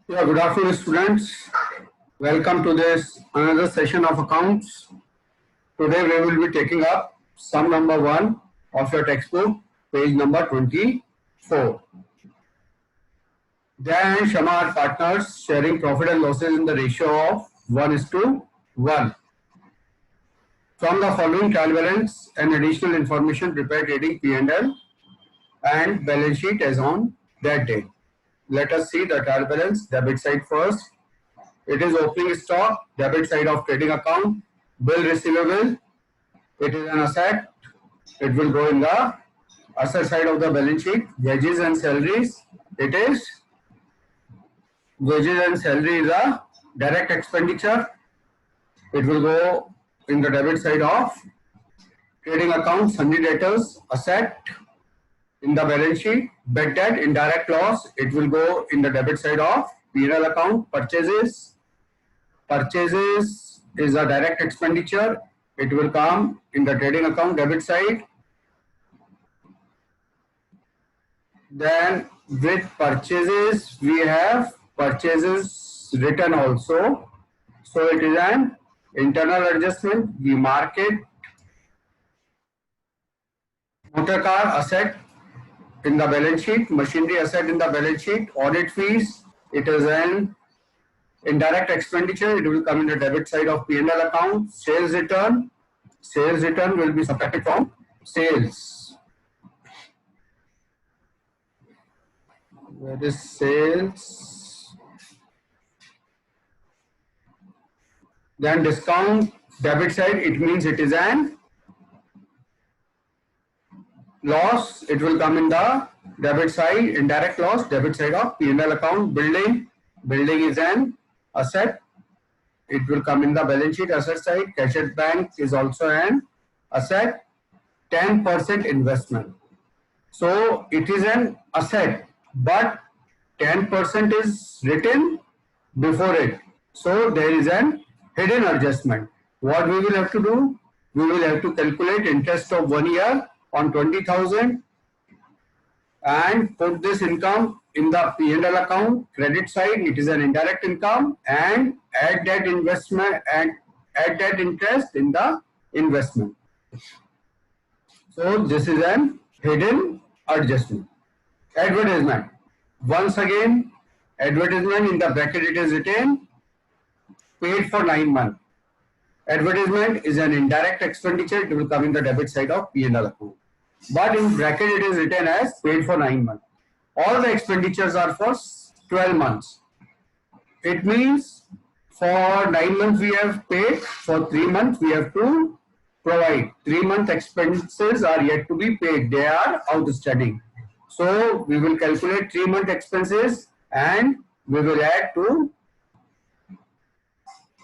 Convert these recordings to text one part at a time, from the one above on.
Yeah, good afternoon, students. Welcome to this another session of accounts. Today we will be taking up sum number 1 of your textbook, page number 24. Jay and Shama are partners sharing profit and losses in the ratio of 1:1. From the following trial balance and additional information prepared trading P&L and balance sheet as on that date. Let us see the trial balance debit side first. It is opening stock, debit side of trading account, bill receivable. It is an asset. It will go in the asset side of the balance sheet. Wages and salaries. It is wages and salary is a direct expenditure. It will go in the debit side of trading account. Sundry debtors, asset in the balance sheet. Bad debt, indirect loss. It will go in the debit side of P&L account. Purchases is a direct expenditure. It will come in the trading account debit side. Then with purchases, we have purchases written also. So it is an internal adjustment. We mark it. Motor car asset in the balance sheet. Machinery asset in the balance sheet. Audit fees. It is an indirect expenditure. It will come in the debit side of P&L account. Sales return will be subtracted from sales. Where is sales? Then discount debit side, it means it is an loss. It will come in the debit side. Indirect loss, debit side of P&L account. Building is an asset. It will come in the balance sheet asset side. Cash at bank is also an asset. 10% investment. So it is an asset, but 10% is written before it. So there is an hidden adjustment. What we will have to do? We will have to calculate interest of 1 year on 20,000 and put this income in the P&L account. Credit side, it is an indirect income, and add that investment and add that interest in the investment. So this is an hidden adjustment. Advertisement. Once again, advertisement in the bracket it is written paid for 9 months. Advertisement is an indirect expenditure. It will come in the debit side of P&L account. But in bracket it is written as paid for 9 months. All the expenditures are for 12 months. It means for 9 months we have paid, for 3 months we have to provide. 3-month expenses are yet to be paid. They are outstanding. So we will calculate 3-month expenses and we will add to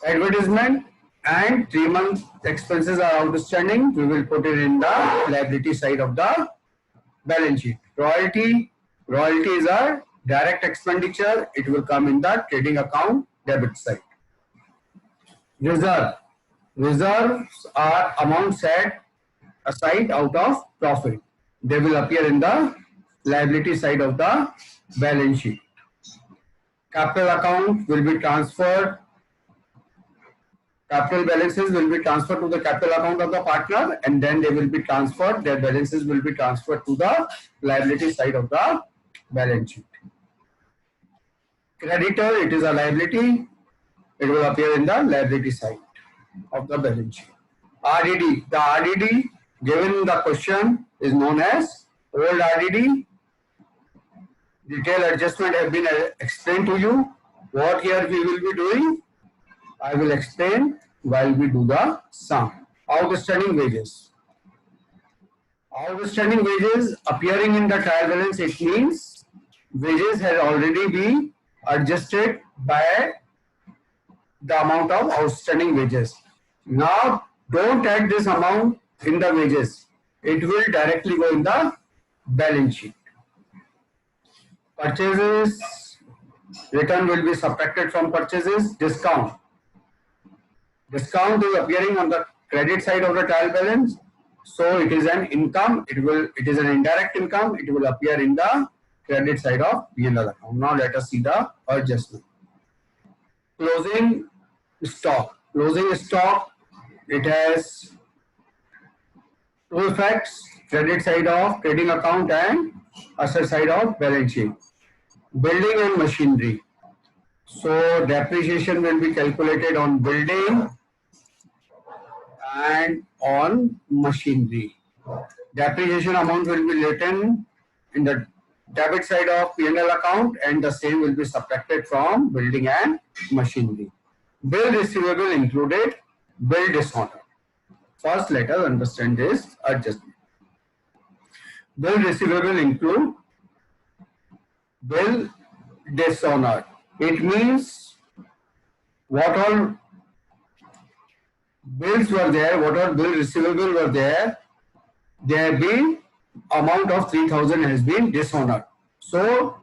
advertisement, and 3-month expenses are outstanding. We will put it in the liability side of the balance sheet. Royalty is a direct expenditure. It will come in the trading account debit side. Reserves are amounts set aside out of profit. They will appear in the liability side of the balance sheet. Capital account will be transferred. Capital balances will be transferred to the capital account of the partner, and then they will be transferred. Their balances will be transferred to the liability side of the balance sheet. Creditor, it is a liability. It will appear in the liability side of the balance sheet. RDD. The RDD given in the question is known as old RDD. Detailed adjustment have been explained to you. What here we will be doing? I will explain while we do the sum. Outstanding wages. Outstanding wages appearing in the trial balance, it means wages has already been adjusted by the amount of outstanding wages. Now don't add this amount in the wages. It will directly go in the balance sheet. Purchases, return will be subtracted from purchases. Discount is appearing on the credit side of the trial balance. So it is an income. It is an indirect income. It will appear in the credit side of P&L account. Now let us see the adjustment. closing stock. Closing stock, it has two effects: credit side of trading account and asset side of balance sheet. Building and machinery. So depreciation will be calculated on building and on machinery. Depreciation amount will be written in the debit side of P&L account, and the same will be subtracted from building and machinery. Bill receivable included, bill dishonor. First, let us understand this adjustment. Bill receivable include bill dishonor. It means what all bills were there, what all bill receivable were there have been amount of 3,000 has been dishonored. So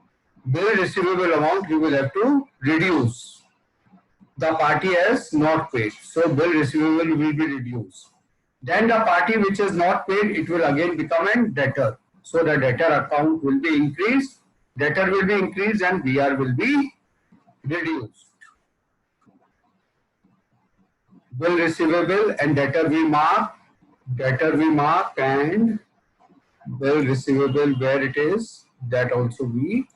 bill receivable amount you will have to reduce. The party has not paid, so bill receivable will be reduced. Then the party which is not paid, it will again become a debtor. So the debtor account will be increased, debtor will be increased, and BR will be reduced. Bill receivable and debtor we mark, and bill receivable where it is, that also we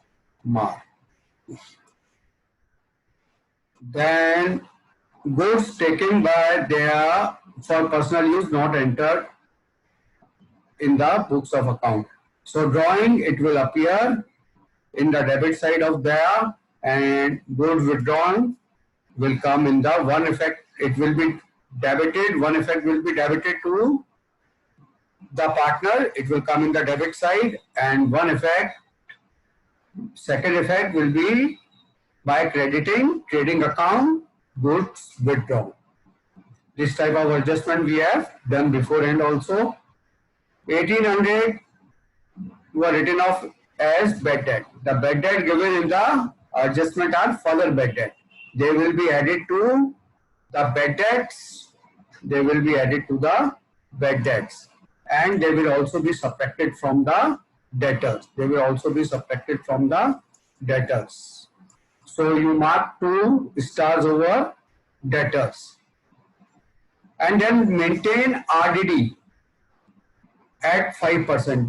mark. Then goods taken by their for personal use not entered in the books of account. So drawing, it will appear in the debit side of there, and goods withdrawn will come in the one effect. It will be debited, one effect will be debited to the partner, it will come in the debit side, and one effect, second effect will be by crediting trading account, goods withdrawn. This type of adjustment we have done beforehand also. 1800 were written off as bad debt. The bad debt given in the adjustment are further bad debt. They will be added to the bad debts. They will be added to the bad debts, and they will also be subtracted from the debtors. They will also be subtracted from the debtors. So you mark 2 stars over debtors, and then maintain RDD at 5%.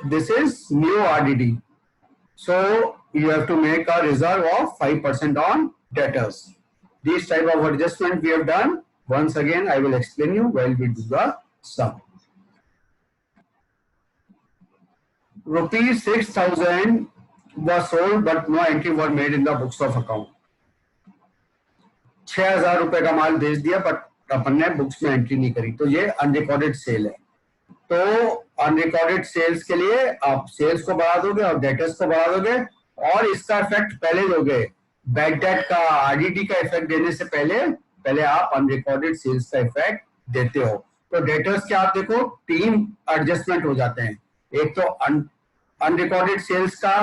This is new RDD. So you have to make a reserve of 5% on debtors. This type of adjustment we have done. Once again, I will explain you while we do the sum. Rupees 6,000 was sold, but no entry were made in the books of account. 6,000 रुपए का माल बेच दिया, but अपन ने books में entry नहीं करी, तो ये अनरिकॉर्डेड सेल है. तो अनरिकॉर्डेड सेल्स के लिए आप सेल्स को बढ़ा दोगे और डेटर्स को बढ़ा दोगे, और इसका इफेक्ट पहले दोगे. बैड डेट का आरडीडी का इफेक्ट देने से पहले आप अनरिकॉर्डेड सेल्स का इफेक्ट देते हो. तो डेटर्स के आप देखो 3 एडजस्टमेंट हो जाते हैं. एक तो अनरिकॉर्डेड सेल्स का,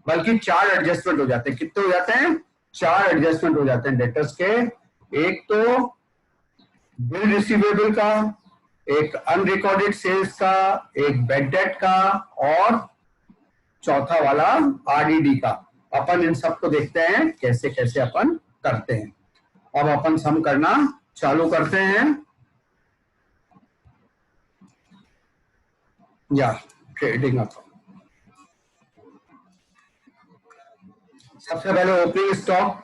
बल्कि 4 एडजस्टमेंट हो जाते हैं. कितने हो जाते हैं? 4 एडजस्टमेंट हो जाते हैं डेटर्स के. एक तो बिल रिसीवेबल का, एक अनरिकॉर्डेड सेल्स का, एक बैड डेट का, और चौथा वाला आरडीडी का. अपन इन सबको देखते हैं कैसे कैसे अपन करते हैं. अब अपन सम करना चालू करते हैं. या ट्रेडिंग अकाउंट. सबसे पहले ओपनिंग स्टॉक.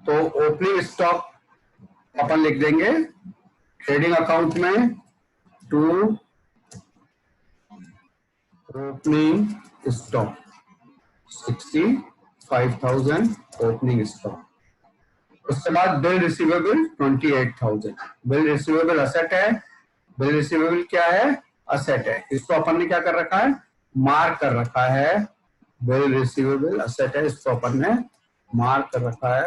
तो ओपनिंग स्टॉक अपन लिख देंगे ट्रेडिंग अकाउंट में to opening stock 65,000 opening stock. उसके बाद bill receivable 28,000. Bill receivable asset है. बिल रिसीवेबल क्या है? असेट है. इसको अपन ने क्या कर रखा है? मार्क कर रखा है. बिल रिसीवेबल असेट है, इसको अपन ने मार्क कर रखा है.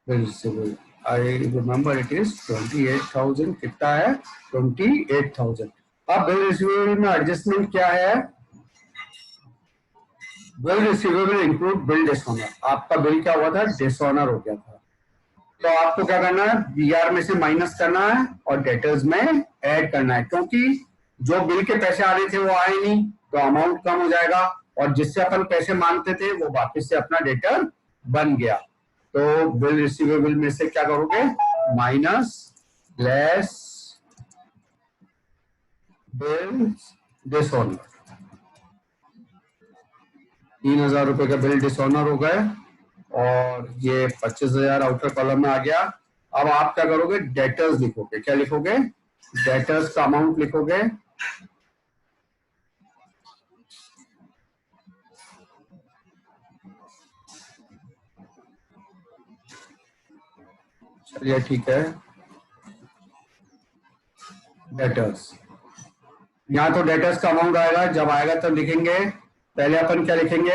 Bill receivable I remember it is 28,000. कितना है? 28,000. अब बिल रिसीवेबल में एडजस्टमेंट क्या है? Bill receivable include bill dishonour. आपका बिल क्या हुआ था? डिसऑनर हो गया था. तो आपको क्या करना है? बीआर में से माइनस करना है और डेटर्स में ऐड करना है, क्योंकि जो बिल के पैसे आ रहे थे वो आए नहीं, तो अमाउंट कम हो जाएगा, और जिससे अपन पैसे मांगते थे वो वापस से अपना डेटर बन गया। तो बिल रिसीवेबल में से क्या करोगे, माइनस लेस बिल डिसऑनर। 3,000 रुपए का बिल डिसऑनर हो गए और ये 25,000 आउटर कॉलम में आ गया। अब आप क्या करोगे, डेटर्स लिखोगे। क्या लिखोगे, डेटर्स का अमाउंट लिखोगे। चलिए ठीक है, डेटर्स, यहाँ तो डेटर्स का अमाउंट आएगा, जब आएगा तब लिखेंगे। पहले अपन क्या लिखेंगे,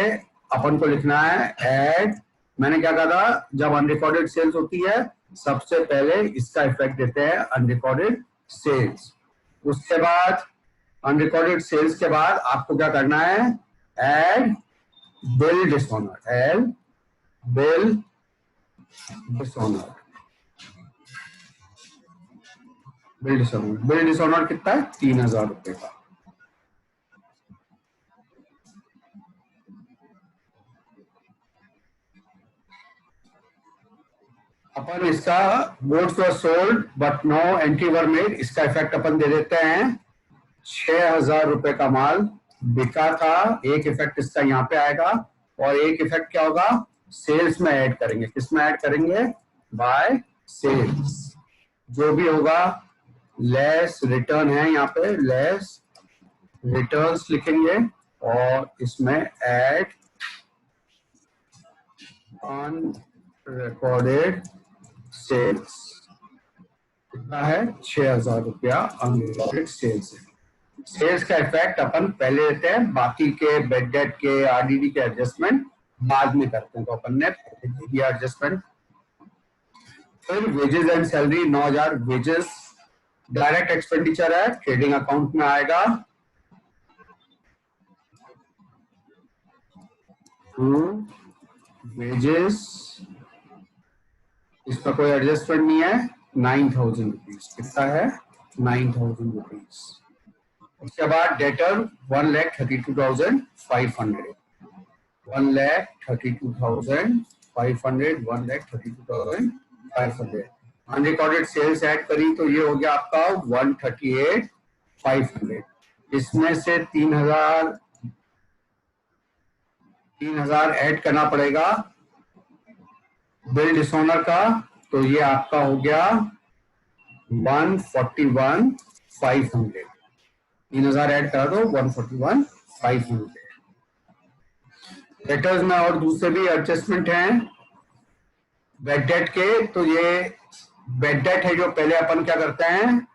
अपन को लिखना है एड, मैंने क्या कहा था, जब अनरिकॉर्डेड सेल्स होती है सबसे पहले इसका इफेक्ट देते हैं अनरिकॉर्डेड सेल्स। उसके बाद अनरिकॉर्डेड सेल्स के बाद आपको क्या करना है, add bill dishonour, add bill dishonour. Bill dishonour कितना है, 3,000 रुपए का। अपन इसका goods were sold but no entry were made, इसका इफेक्ट अपन दे देते हैं। 6,000 रुपए का माल बिका था, एक इफेक्ट इसका यहाँ पे आएगा और एक इफेक्ट क्या होगा, सेल्स में ऐड करेंगे। किसमें ऐड करेंगे, बाय सेल्स। जो भी होगा लेस रिटर्न है, यहाँ पे लेस रिटर्न्स लिखेंगे और इसमें ऐड अनरिकॉर्डेड सेल्स। कितना है, 6,000 रुपया अनरिकॉर्डेड सेल्स है। सेल्स का इफेक्ट अपन पहले लेते हैं, बाकी के बेड डेट के आरडीडी के एडजस्टमेंट बाद में करते हैं। तो अपन ने दिया एडजस्टमेंट। फिर wages and salary 9,000, wages direct expenditure है, ट्रेडिंग अकाउंट में आएगा। वेजेस, इसका कोई एडजस्टमेंट नहीं है, 9,000 रुपीज। कितना है, 9,000 रुपीज। उसके बाद डेटर 1,32,500, 1,32,500, 1,32,500। अनरिकॉर्डेड सेल्स ऐड करी तो ये हो गया आपका 138,500। इसमें से 3,000 ऐड करना पड़ेगा बिल डिसऑनर का, तो ये आपका हो गया 141,500। 3,000 ऐड करा दो, 141,500। डेटर्स में और दूसरे भी एडजस्टमेंट हैं बेड डेट के। तो ये बेड डेट है जो पहले अपन क्या करते हैं,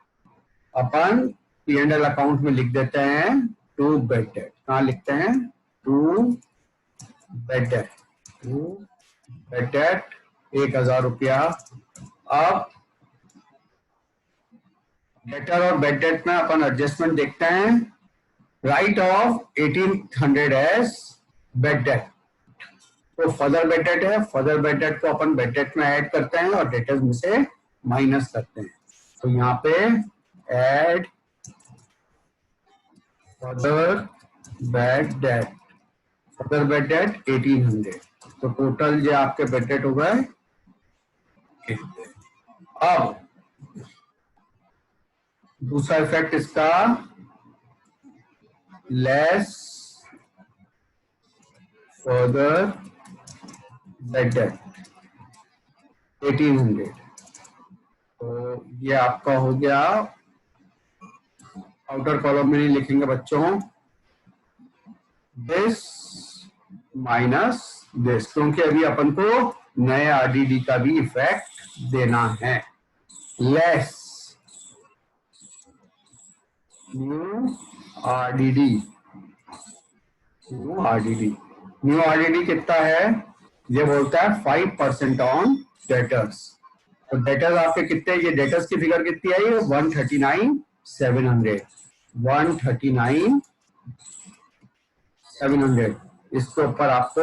अपन P&L अकाउंट में लिख देते हैं टू बेड डेट। कहाँ लिखते हैं, to bad debt, to bad debt 1,000 रुपया। अब डेटर और बेड डेट में अपन एडजस्टमेंट देखते हैं। Write off 1,800 as bad debt, तो फर्दर बेड डेट है, फर्दर बेड डेट को अपन बेड डेट में ऐड करते हैं और डेटर्स में से माइनस करते हैं। तो यहाँ पे add further bad date, further bad date 1,800, तो टोटल जो आपके बेड डेट हो गए। अब दूसरा इफेक्ट इसका, लेस फर्दर बेड डेट 1,800, तो ये आपका हो गया। आउटर कॉलम में नहीं लिखेंगे बच्चों, दिस माइनस दिस, क्योंकि अभी अपन को नए आरडीडी का भी इफेक्ट देना है। Less new RDD, new RDD, new RDD कितना है, ये बोलता है 5% ऑन डेटर्स। तो डेटर्स आपके कितने, ये डेटर्स की फिगर कितनी आई है, 139,700, 139,700। इसके ऊपर आपको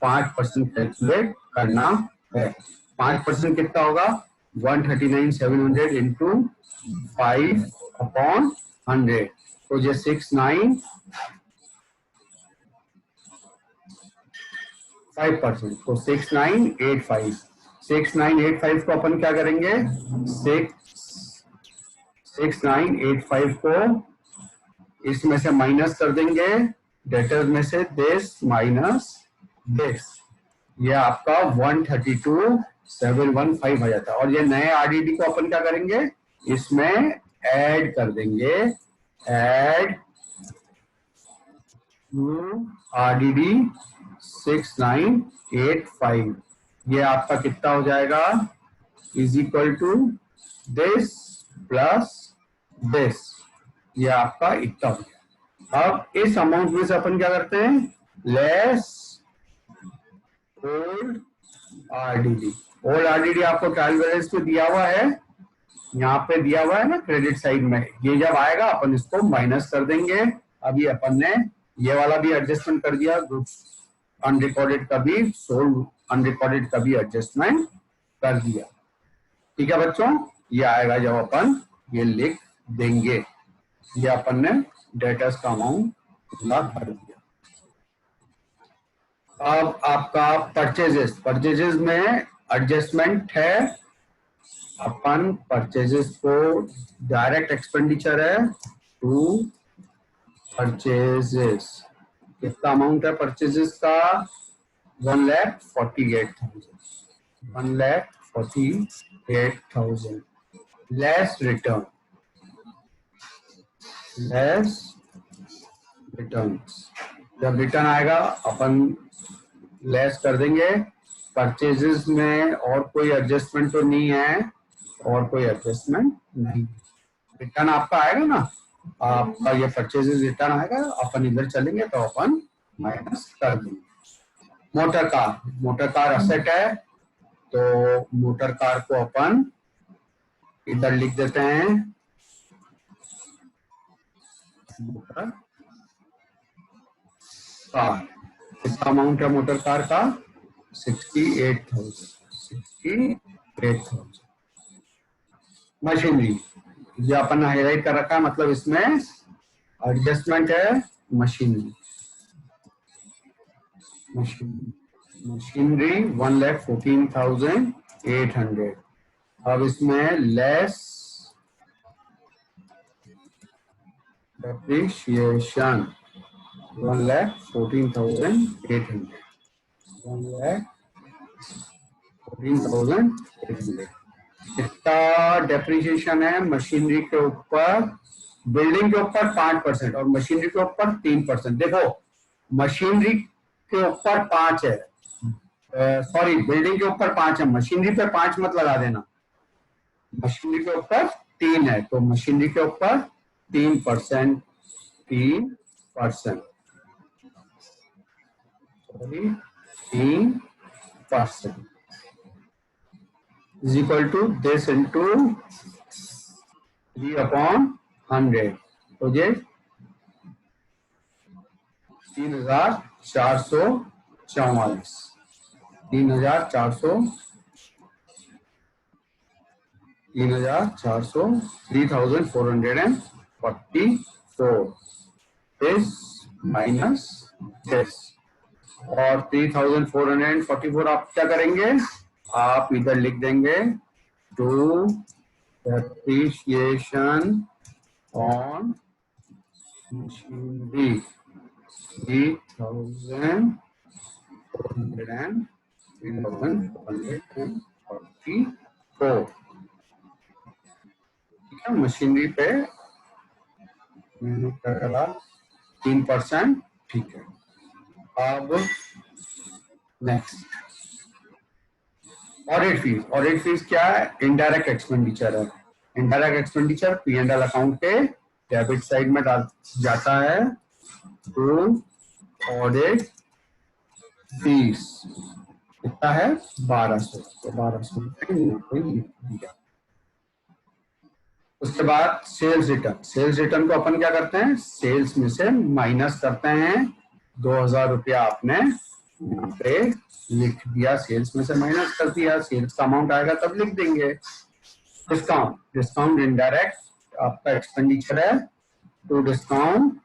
5% कैलकुलेट करना है। 5% कितना होगा, 139,700 इंटू 5/100, तो ये 69 5%, तो 6985, 6985 को अपन क्या करेंगे, 6985 को इसमें से माइनस कर देंगे, डेटर्स में से दिस माइनस दिस, ये आपका 132,715 आ जाता है। और ये नए आरडीडी को अपन क्या करेंगे, इसमें ऐड कर देंगे, ऐड आरडीडी 6985, ये आपका कितना हो जाएगा, is equal to this plus this, ये आपका इतना हो गया। अब इस अमाउंट में से अपन क्या करते हैं, less old RDD. Old RDD आपको ट्रायल बैलेंस पे दिया हुआ है, यहाँ पे दिया हुआ है ना क्रेडिट साइड में, ये जब आएगा अपन इसको माइनस कर देंगे। अभी अपन ने ये वाला भी एडजस्टमेंट कर दिया, गुड्स अनरिकॉर्डेड का भी, सोल्ड अनरिकॉर्डेड का भी एडजस्टमेंट कर दिया। ठीक है बच्चों, ये आएगा जब अपन ये लिख देंगे, ये अपन ने डेटर्स का अमाउंट पूरा भर दिया। अब आपका परचेजेस, परचेजेस में एडजस्टमेंट है, अपन परचेजेस को डायरेक्ट एक्सपेंडिचर है टू परचेजेस, कितना अमाउंट है परचेजेस का, 1,48,000, 1,48,000 लेस रिटर्न, लेस रिटर्न। जब रिटर्न आएगा अपन लेस कर देंगे। परचेजेस में और कोई एडजस्टमेंट तो नहीं है, और कोई एडजस्टमेंट नहीं, रिटर्न आपका आएगा ना, आपका ये परचेजेस रिटर्न आएगा, अपन इधर चलेंगे तो अपन माइनस कर देंगे। Motor car, motor car asset है, तो मोटर कार को अपन इधर लिख देते हैं, मोटर कार, कितना अमाउंट है मोटर कार का, 68,000, 68,000। मशीनरी, जो अपन हाईलाइट कर रखा है, मतलब इसमें एडजस्टमेंट है मशीनरी, मशीनरी 1,14,800। अब इसमें लेस डेप्रिशिएशन 1,14,800, 1,14,800। कितना डेप्रिसिएशन है मशीनरी के ऊपर, बिल्डिंग के ऊपर 5% और मशीनरी के ऊपर 3%। देखो मशीनरी के ऊपर 5 है, सॉरी बिल्डिंग के ऊपर 5 है, मशीनरी पे 5 मत लगा देना, मशीनरी के ऊपर 3 है, तो मशीनरी के ऊपर 3%, 3%, sorry 3% is equal to this into 3/100, तो ये 3,444, 3,444 is minus this, और 3,444 आप क्या करेंगे, आप इधर लिख देंगे टू डेप्रिसिएशन ऑन मशीनरी 3,444, ठीक है। मशीनरी पे मैंने क्या करा, 3%, ठीक है। अब next audit fees, audit fees क्या है, इनडायरेक्ट एक्सपेंडिचर है, इनडायरेक्ट एक्सपेंडिचर P&L अकाउंट के डेबिट साइड में जाता है टू ऑडिट फीस, कितना है 1200, तो 1200 दिया। उसके बाद सेल्स रिटर्न, सेल्स रिटर्न को अपन क्या करते हैं, सेल्स में से माइनस करते हैं, 2,000 रुपया आपने यहाँ पे लिख दिया, सेल्स में से माइनस कर दिया, सेल्स का अमाउंट आएगा तब लिख देंगे। डिस्काउंट, डिस्काउंट इनडायरेक्ट आपका एक्सपेंडिचर है, टू डिस्काउंट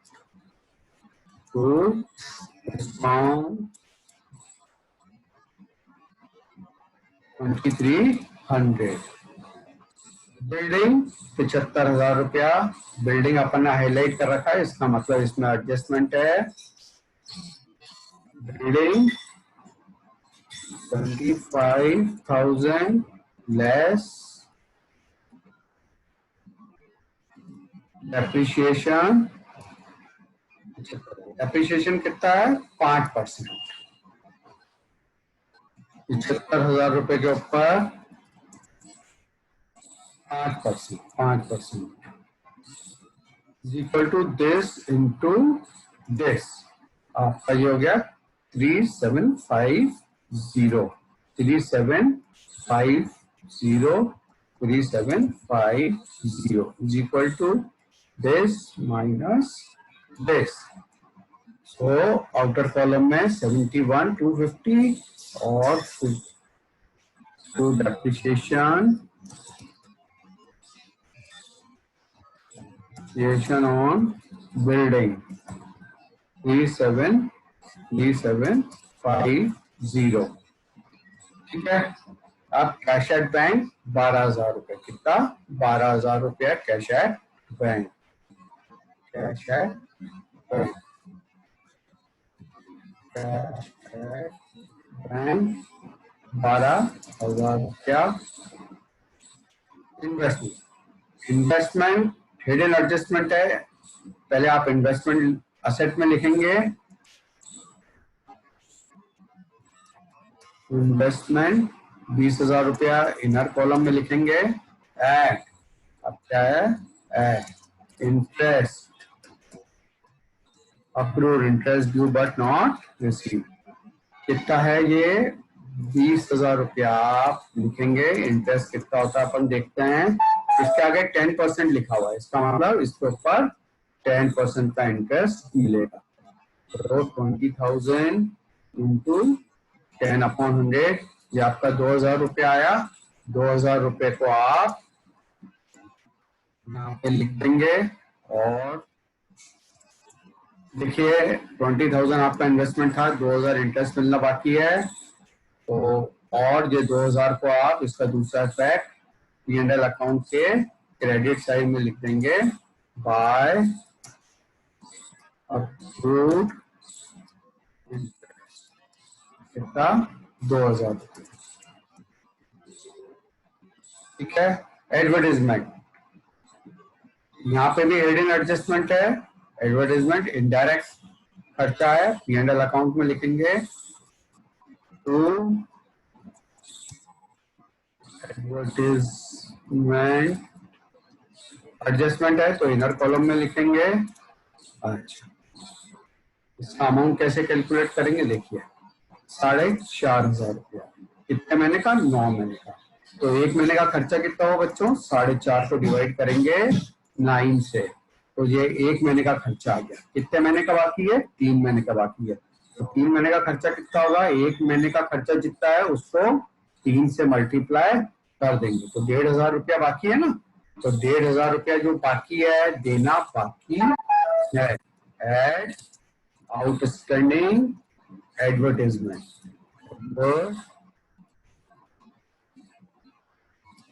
2300। बिल्डिंग 75,000 रुपया। बिल्डिंग अपन ने हाईलाइट कर रखा है, इसका मतलब इसमें एडजस्टमेंट है। Building 25,000 less depreciation. डेप्रिशिएशन कितना है? 5%। 75,000 रुपए के ऊपर 5% is equal to this into this. आपका ये हो गया 3750। 3750 is equal to this minus this. So outer column में 71,250 और टू डेप्रिसिएशन on building 3750। ठीक है। अब कैश एट बैंक 12,000 रुपए। कितना? 12,000 रुपया cash at bank. Cash at bank 12,000 रुपया। इन्वेस्टमेंट हिडन एडजस्टमेंट है। पहले आप इन्वेस्टमेंट असेट में लिखेंगे, इन्वेस्टमेंट 20,000 रुपया इनर कॉलम में लिखेंगे। एट, अब क्या है? At interest approved, interest due but not receive. कितना है ये? 20,000 रुपया आप लिखेंगे। इंटरेस्ट कितना होता है अपन देखते हैं। इसके आगे 10% लिखा हुआ है, इसका मतलब इसके ऊपर 10% का इंटरेस्ट मिलेगा। तो 20,000 इंटू 10/100, ये आपका 2,000 रुपया आया। 2,000 रुपये को आप यहाँ पे लिख देंगे। और देखिए 20,000 आपका इन्वेस्टमेंट था, 2,000 इंटरेस्ट मिलना बाकी है। तो और ये 2,000 को आप इसका दूसरा इफेक्ट P&L अकाउंट के क्रेडिट साइड में लिख देंगे, बाय अप्रूव्ड इंटरेस्ट। कितना? 2,000 रुपये। ठीक है। एडवर्टाइजमेंट, यहाँ पे भी हिडन एडजस्टमेंट है। एडवर्टाइजमेंट इनडायरेक्ट खर्चा है, P&L अकाउंट में लिखेंगे। टू एडवर्टाइजमेंट एडजस्टमेंट है तो इनर कॉलम में लिखेंगे। अच्छा, इसका अमाउंट कैसे कैलकुलेट करेंगे? देखिए 4,500 रुपया। कितने महीने का? 9 महीने का। तो एक महीने का खर्चा कितना हो बच्चों? 4,500 को डिवाइड करेंगे 9 से, तो ये एक महीने का खर्चा आ गया। कितने महीने का बाकी है? 3 महीने का बाकी है। तो 3 महीने का खर्चा कितना होगा? एक महीने का खर्चा जितना है उसको 3 से मल्टीप्लाई कर देंगे, तो 1,500 रुपया बाकी है ना। तो 1,500 रुपया जो बाकी है देना बाकी है। एड आउटस्टैंडिंग एडवर्टाइजमेंट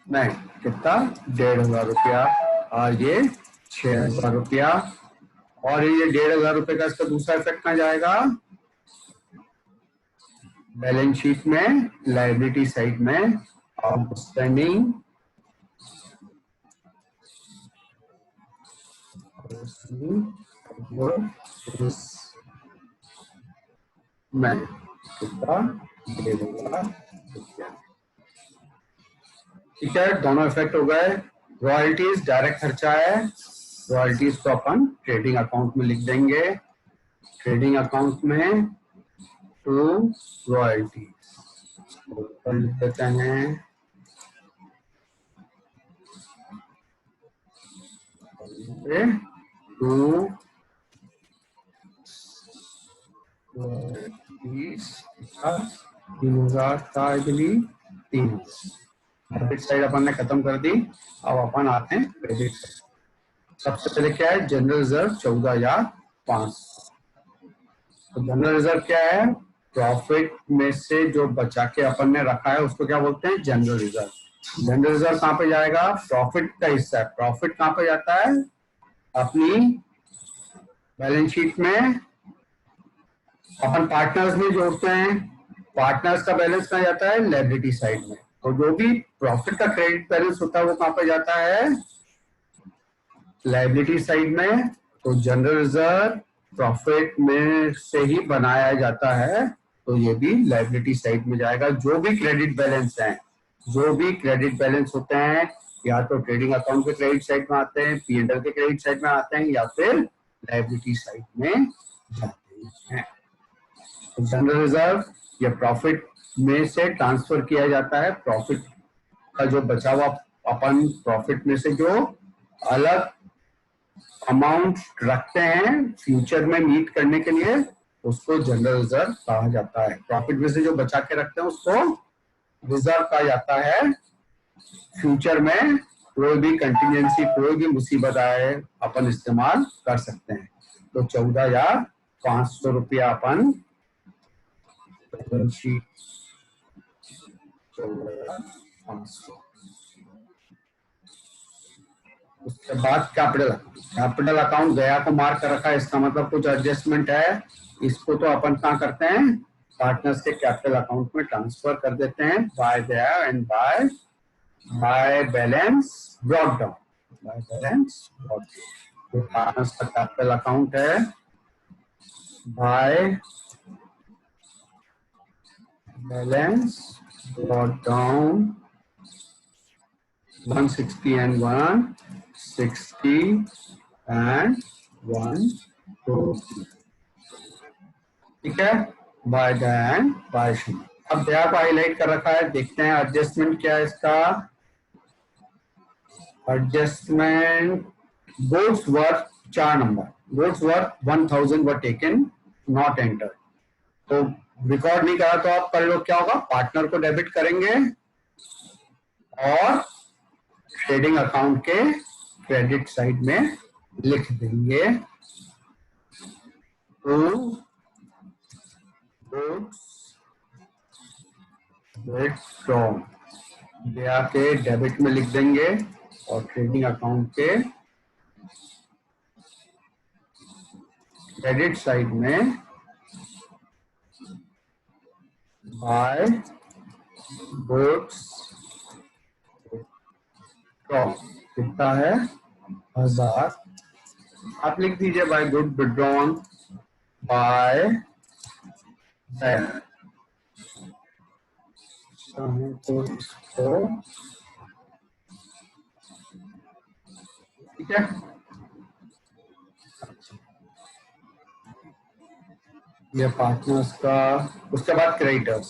नहीं, कितना? 1,500 रुपया। और ये 6,000 रुपया। और ये 1,500 रुपये का इसका दूसरा इफेक्ट कहाँ जाएगा? बैलेंस शीट में लायबिलिटी साइड में आउटस्टैंडिंग में कितना? 1,500 रुपया। ठीक है, दोनों इफेक्ट हो गए। रॉयल्टीज डायरेक्ट खर्चा है, रॉयल्टीज को अपन ट्रेडिंग अकाउंट में लिख देंगे। ट्रेडिंग अकाउंट में टू रॉयल्टीज लिख देते हैं। टू 3,000 का आई बिलीव 3। डेबिट साइड अपन ने खत्म कर दी। अब अपन आते हैं क्रेडिट साइड। सबसे पहले क्या है? General reserve 14,500। तो जनरल रिजर्व क्या है? प्रॉफिट में से जो बचा के अपन ने रखा है उसको क्या बोलते हैं? General reserve. जनरल रिजर्व कहाँ पे जाएगा? प्रॉफिट का हिस्सा है। प्रॉफिट कहाँ पे जाता है? अपनी बैलेंस शीट में अपन पार्टनर्स में जोड़ते हैं। पार्टनर्स का बैलेंस कहाँ जाता है? लायबिलिटी साइड में। तो जो भी प्रॉफिट का क्रेडिट बैलेंस होता है वो कहाँ पे जाता है? लायबिलिटी साइड में। तो जनरल रिजर्व प्रॉफिट में से ही बनाया जाता है, तो ये भी लायबिलिटी साइड में जाएगा। जो भी क्रेडिट बैलेंस है, जो भी क्रेडिट बैलेंस होते हैं, या तो ट्रेडिंग अकाउंट के क्रेडिट साइड में आते हैं, P&L के क्रेडिट साइड में आते हैं, या फिर लायबिलिटी साइड में जाते हैं। जनरल रिजर्व या प्रॉफिट में से ट्रांसफर किया जाता है। प्रॉफिट का जो बचा हुआ अपन प्रॉफिट में से जो अलग अमाउंट रखते हैं फ्यूचर में मीट करने के लिए, उसको जनरल रिजर्व कहा जाता है। प्रॉफिट में से जो बचा के रखते हैं उसको रिजर्व कहा जाता है। फ्यूचर में कोई भी कंटिजेंसी, कोई भी मुसीबत आए, अपन इस्तेमाल कर सकते हैं। तो 14,500 रुपया अपन 14,500। उसके बाद कैपिटल अकाउंट गया को मार्क कर रखा है, इसका मतलब कुछ एडजस्टमेंट है। इसको तो अपन क्या करते हैं? पार्टनर्स के कैपिटल अकाउंट में ट्रांसफर कर देते हैं बाय गया and by balance brought down. By balance brought down. तो पार्टनर्स का कैपिटल अकाउंट है by balance brought down 160 and 160 and 140। ठीक है, बाय दैन बाय शी। अब दया को हाईलाइट कर रखा है, देखते हैं एडजस्टमेंट क्या है इसका। Adjustment goods worth 4 number, goods worth 1000 were taken not enter. तो रिकॉर्ड नहीं करा तो आप कर लो, क्या होगा? पार्टनर को डेबिट करेंगे और ट्रेडिंग अकाउंट के क्रेडिट साइड में लिख देंगे टू गुड्स विथड्रॉन। दया के डेबिट में लिख देंगे और ट्रेडिंग अकाउंट के क्रेडिट साइड में बाय गुड्स कितना है? 1000। आप लिख दीजिए बाय गुड विड्रॉन बाय तो इसको, ठीक है। ये पार्टनर्स का। उसके बाद क्रेडिटर्स।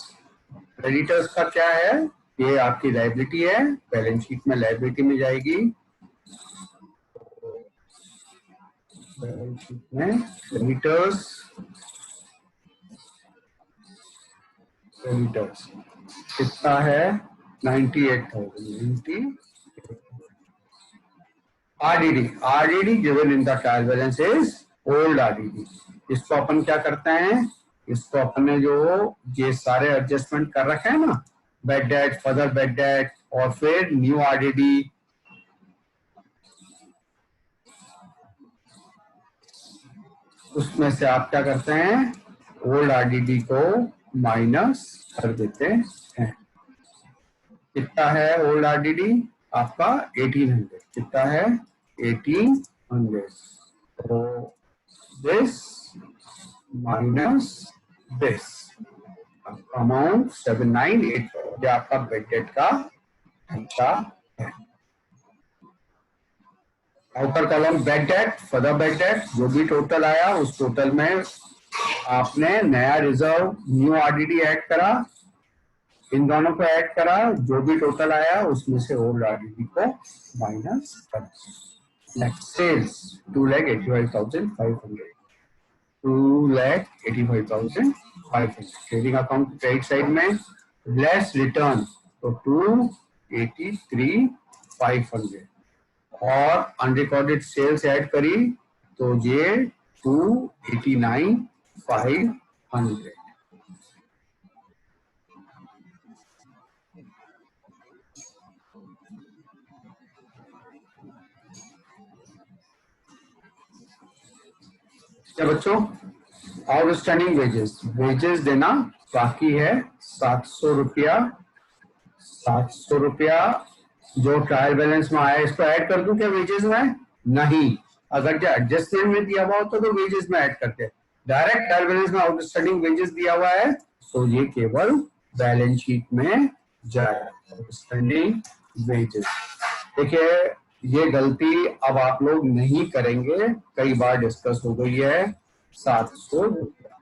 क्रेडिटर्स का क्या है? ये आपकी लायबिलिटी है, बैलेंस शीट में लायबिलिटी में जाएगी। बैलेंस शीट में क्रेडिटर्स कितना है? 98,000। RDD given in the trial balance is old RDD। इसको अपन क्या करते हैं? इसको अपन ने जो ये सारे एडजस्टमेंट कर रखे हैं ना, bad debt, further bad debt और फिर न्यू RDD, उसमें से आप क्या करते हैं? ओल्ड RDD को माइनस कर देते हैं। कितना है ओल्ड RDD आपका? 1800। कितना है? 1800। तो दिस माइनस दिस अमाउंट 798। ये आपका बेड डेट का खर्चा है। Outer column bed date, further bad date, जो भी टोटल आया उस टोटल में आपने नया रिजर्व न्यू RDD ऐड करा, इन दोनों को ऐड करा, जो भी टोटल आया उसमें से ओल्ड RDD को माइनस कर। Sales 2,85,500, 2,85,500। Trading account credit side में लेस रिटर्न तो 2,83,500 और अनरिकॉर्डेड सेल्स ऐड करी तो ये 2,89,500। क्या बच्चों, आउटस्टैंडिंग वेजेस, वेजेस देना बाकी है 700 रुपया। 700 रुपया जो ट्रायल बैलेंस में आया, इसको ऐड कर दूं क्या वेजेस में? नहीं, अगर जो एडजस्टमेंट में दिया हुआ होता तो वेजेस में ऐड करते। डायरेक्ट ट्रायल बैलेंस में आउटस्टैंडिंग वेजेस दिया हुआ है तो ये केवल बैलेंस शीट में जाएगा, आउटस्टैंडिंग वेजेस। देखिए ये गलती अब आप लोग नहीं करेंगे, कई बार डिस्कस हो गई है। 700 रुपया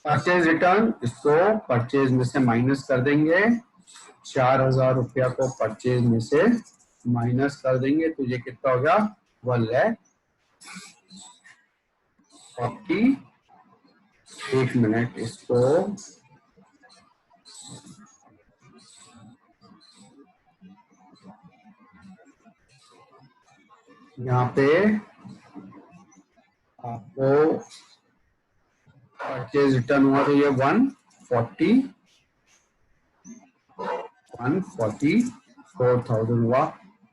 परचेज रिटर्न, इसको परचेज में से माइनस कर देंगे। 4,000 रुपया को परचेज में से माइनस कर देंगे तो ये कितना हो गया? 1,40,000। एक मिनट, इसको यहाँ पे आपको परचेज रिटर्न हुआ तो ये 144,000 हुआ।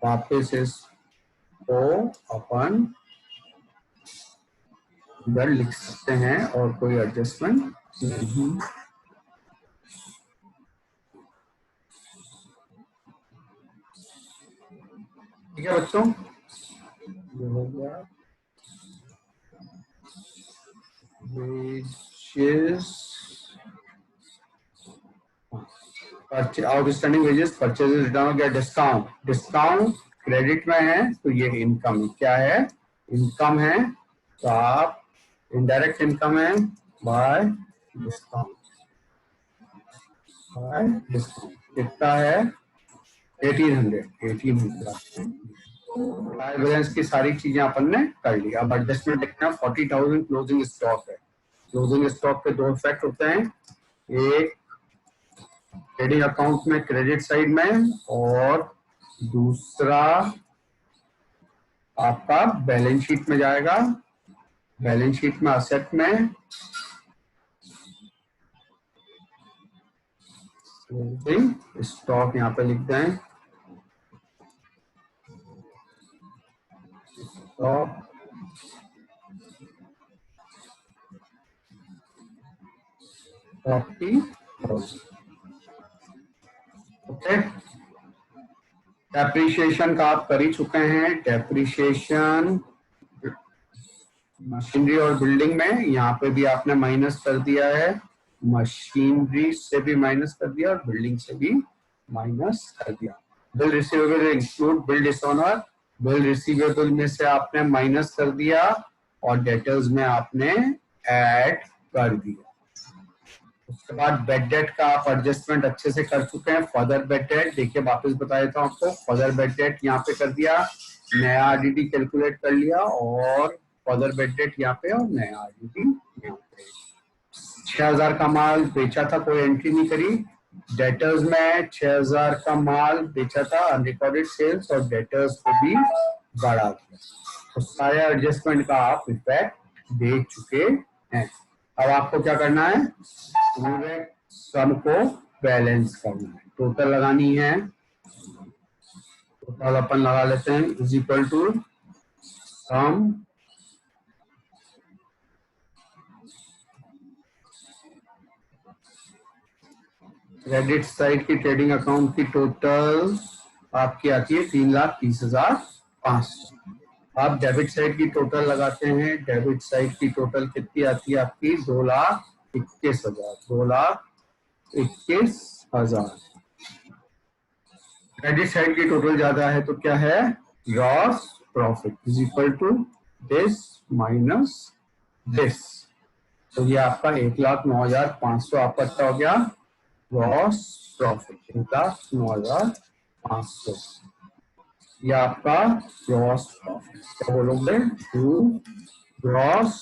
वापस इसको अपन इधर लिख सकते हैं और कोई एडजस्टमेंट नहीं। ठीक है बच्चों, ये हो गया wages, outstanding wages, purchase return हो गया। डिस्काउंट, डिस्काउंट क्रेडिट में है तो ये इनकम क्या है? इनकम है, तो आप इनडायरेक्ट इनकम है बाय डिस्काउंट, बाय डिस्काउंट कितना है? 1800। ट्रायल बैलेंस की सारी चीजें अपन ने कर ली। अब एडजस्टमेंट देखना, 40,000 क्लोजिंग स्टॉक है। क्लोजिंग स्टॉक के दो इफेक्ट होते हैं, एक ट्रेडिंग अकाउंट में क्रेडिट साइड में, और दूसरा आपका बैलेंस शीट में जाएगा। बैलेंस शीट में असेट में क्लोजिंग स्टॉक यहाँ पे लिख दें, स्टॉक 40,000। ओके, डेप्रिसिएशन का आप कर ही चुके हैं। डेप्रिसिएशन मशीनरी और बिल्डिंग में, यहाँ पे भी आपने माइनस कर दिया है। मशीनरी से भी माइनस कर दिया और बिल्डिंग से भी माइनस कर दिया। Bill receivable include bill dishonour, bill receivable में से आपने माइनस कर दिया और डेटर्स में आपने ऐड कर दिया। उसके बाद बेड डेट का आप एडजस्टमेंट अच्छे से कर चुके हैं। फर्दर बेड डेट देखिए, वापस बता देता हूँ आपको। फर्दर बेड डेट यहाँ पे कर दिया, नया आरडीडी कैलकुलेट कर लिया, और फर्दर बेड डेट यहाँ पे और नया आरडीडी यहाँ पे। 6,000 का माल बेचा था, कोई एंट्री नहीं करी। डेटर्स में 6,000 का माल बेचा था, अनरिकॉर्डेड सेल्स, और डेटर्स को भी बढ़ा दिया। तो सारे एडजस्टमेंट का आप इफेक्ट देख चुके हैं। अब आपको क्या करना है? पूरे सम को बैलेंस करना है, टोटल लगानी है। टोटल अपन लगा लेते हैं, is equal to sum credit side की ट्रेडिंग अकाउंट की टोटल आपकी आती है 3,30,500। आप डेबिट साइड की टोटल लगाते हैं। डेबिट साइड की टोटल कितनी आती है आपकी? 2,21,000। 2,21,000। क्रेडिट साइड की टोटल ज्यादा है तो क्या है? Gross profit is equal to this minus this. तो ये आपका 1,09,500 आपका क्या हो गया? Gross profit 1,09,500। ये आपका ग्रॉस प्रॉफिट, क्या बोलोगे? To gross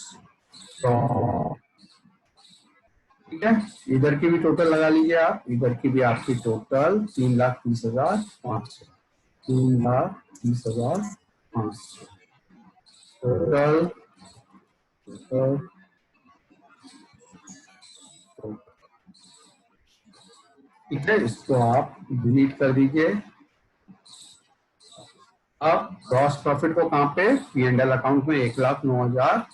profit. ठीक है, इधर की भी टोटल लगा लीजिए आप। इधर की भी आपकी टोटल 3,30,500। 3,30,500 टोटल। ठीक है, इसको आप डिलीट कर दीजिए। अब ग्रॉस प्रॉफिट को कहां पे? P&L अकाउंट में 1,09,500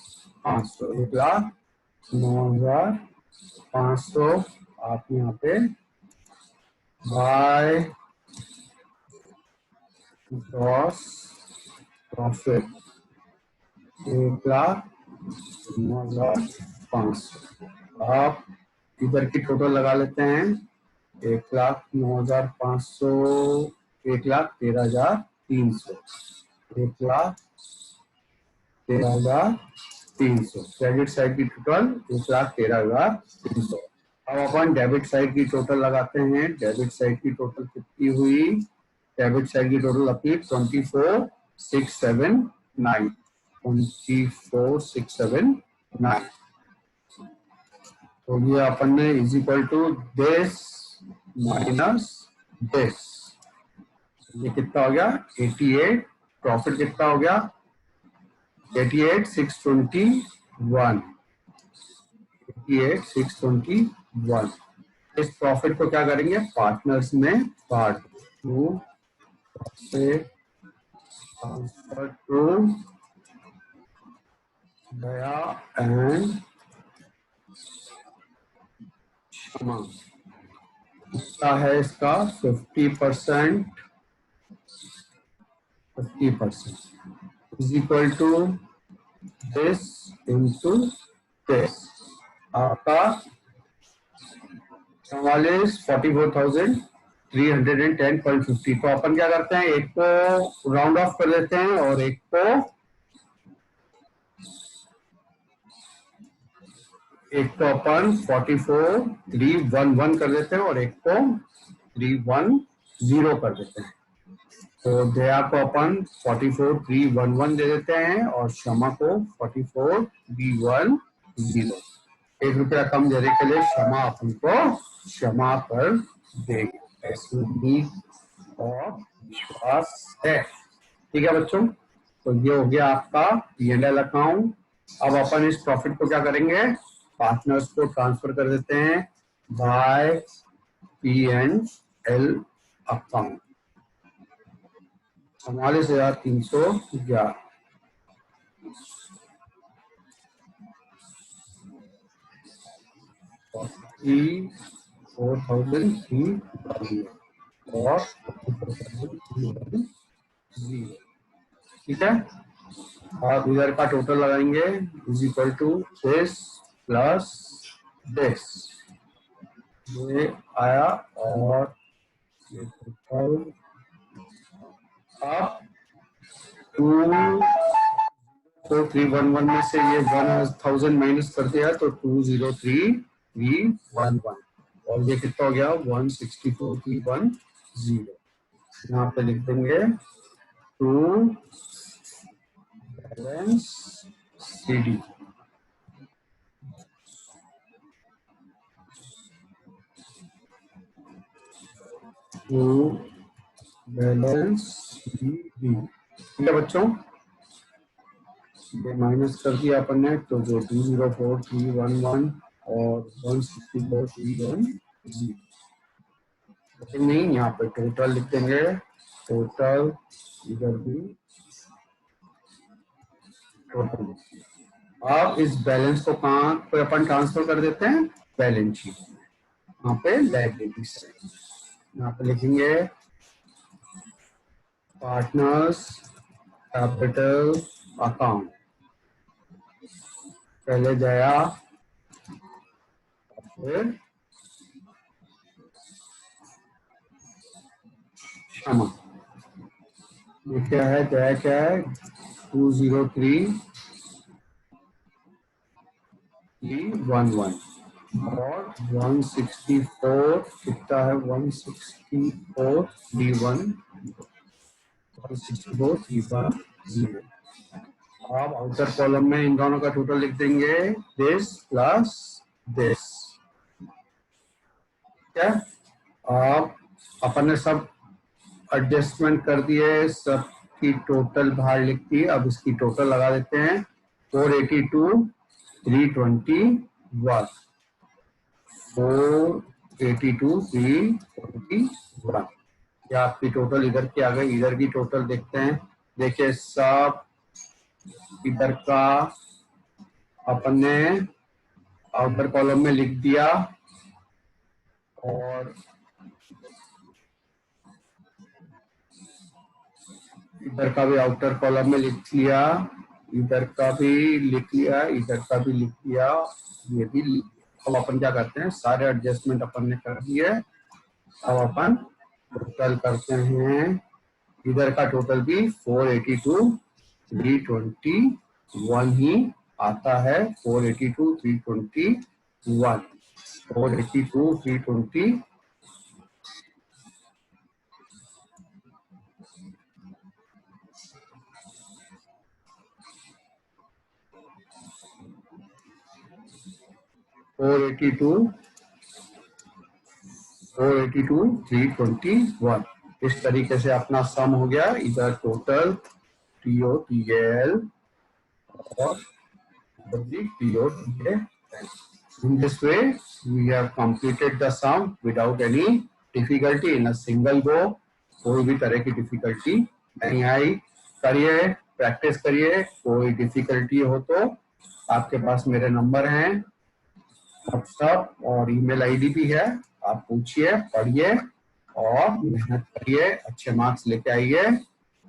500, 1,09,500 आप यहाँ पे बाय ग्रॉस प्रॉफिट 1,09,500। आप इधर की टोटल लगा लेते हैं, 1,09,500, 1,13,300, 1,13,300 क्रेडिट साइड की टोटल 1,13,300। अब अपन डेबिट साइड की टोटल लगाते हैं। डेबिट साइड की टोटल कितनी हुई? डेबिट साइड की टोटल अपनी 24,679, 24,679। तो ये अपन ने is equal to this minus this, ये कितना हो गया? 88। प्रॉफिट कितना हो गया? 88,621, 88,621। इस प्रॉफिट को क्या करेंगे? पार्टनर्स में बांट टू से ट्रांसफर टू दया एंड क्षमा। कितना है इसका? 50%, 50% is equal to this into this. आपका 44,310.50। तो अपन क्या करते हैं, एक को राउंड ऑफ कर देते हैं और एक को अपन 44,311 कर देते हैं और एक को 310 कर देते हैं। तो दया को अपन 44,311 दे देते हैं और क्षमा को 44,310। 1 रुपया कम देने के लिए क्षमा अपन को क्षमा कर देंगे, ऐसी उम्मीद और विश्वास है। ठीक है बच्चों, तो ये हो गया आपका P&L अकाउंट। अब अपन इस प्रॉफिट को क्या करेंगे? पार्टनर्स को ट्रांसफर कर देते हैं बाय P&L अकाउंट। 44,311 44,311 और 44,310। ठीक है, आप इधर का टोटल लगाएंगे is equal to this plus this, ये आया। और ये टोटल आप 2,4,311 में से ये 1,000 माइनस कर दिया तो 2,03,311 और ये कितना हो गया? 164,310। यहाँ पे लिख देंगे to balance CD। To balance CD। ठीक है बच्चों, ये माइनस कर दिया अपन ने, तो जो 204,311 और 164,310, लेकिन नहीं, यहाँ पे टोटल लिख देंगे। टोटल इधर भी टोटल। अब इस बैलेंस को कहाँ पे अपन ट्रांसफर कर देते हैं? Balance sheet. यहाँ पे लायबिलिटी साइड, यहाँ पे लिखेंगे पार्टनर्स कैपिटल अकाउंट। पहले गया फिर क्षमा। ये क्या है? दया क्या है? 203,311 और 164 कितना है? 164,310, 164,310। आप आउटर कॉलम में इन दोनों का टोटल लिख देंगे, दिस प्लस दिस। क्या आप अपन ने सब एडजस्टमेंट कर दिए, सब की टोटल बाहर लिख दी। अब इसकी टोटल लगा देते हैं 482,321, 482,321। ये आपकी टोटल इधर की आ गई। इधर की टोटल देखते हैं। देखिए सब इधर का अपन ने आउटर कॉलम में लिख दिया और इधर का भी आउटर कॉलम में लिख लिया, इधर का भी लिख लिया, इधर का भी लिख लिया, ये भी लिख लिया। अब अपन क्या करते हैं, सारे एडजस्टमेंट अपन ने कर दिए। अब अपन टोटल करते हैं, इधर का टोटल भी 482 321 ही आता है। 482 321, 482 320 482 321। इस तरीके से अपना सम हो गया। इधर टोटल TOTL और TOTL। In this way, we have completed the sum without any difficulty in a single go. कोई भी तरह की डिफिकल्टी नहीं आई। करिए, प्रैक्टिस करिए। कोई डिफिकल्टी हो तो आपके पास मेरे नंबर हैं, व्हाट्सएप और ईमेल आईडी भी है। आप पूछिए, पढ़िए और मेहनत करिए, अच्छे मार्क्स लेके आइए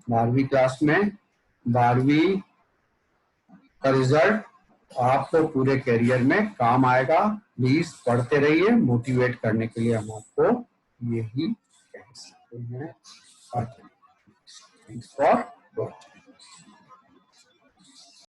12वीं क्लास में। 12वीं का रिजल्ट आपको पूरे करियर में काम आएगा। प्लीज पढ़ते रहिए। मोटिवेट करने के लिए हम आपको यही कह सकते हैं। Thanks for watching.